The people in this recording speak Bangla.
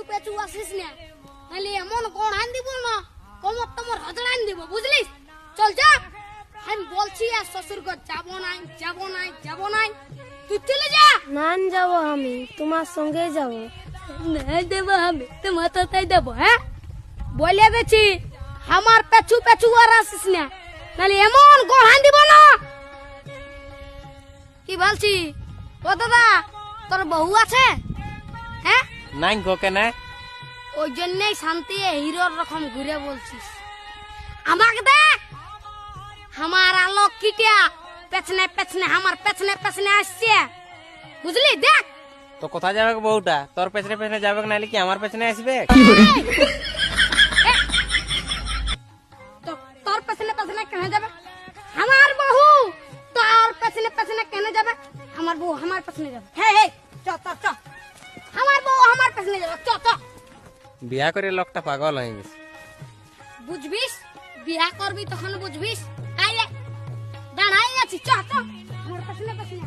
পেছু আসিস না, নাহলে এমন কোন আন দিব না কোমর তোমার হজড় আন দিব, বুঝলিস? চল যা, আমি বলছি আর শ্বশুর ঘর যাবো নাই যাবো নাই যাবো নাই, তুই চলে যা। না যাব, আমি তোমার সঙ্গে যাব। না দেবো, আমি তোমার তাই দেবো। হ্যাঁ বলে দিচ্ছি, আমার পেছু পেছু আর আসিস না, নাহলে এমন গোড়ান দিব না। কি বলছি ও দাদা, তোর বউ আছে? হ্যাঁ নাই গো কেন? ওই জন্যই শান্তি হিরোর রকম ঘুরে বলছিস। আমাকে দেখ, আমার আলোক কিটিয়া পেছনে পেছনে আমার পেছনে পেছনে আসছে, বুঝলি? দেখ তো কোথায় যাবে গো বউটা? তোর পেছনে পেছনে যাবে নাহলে কি আমার পেছনে আসবে? তোর পেছনে পেছনে কেন যাবে? আমার বউ তোর পেছনে পেছনে কেন যাবে? আমার বউ আমার পেছনে যাবে। হে হে চ চ চ, আমার বউ আমার পেছনে যাবে, চ চ। বিয়া করে লোকটা পাগল হয়ে গেছে। বুঝবিস, বিয়া করবি তখন বুঝবিস। আয় রে, দাঁড়াই আছি, চ চ আমার পেছনে পেছনে।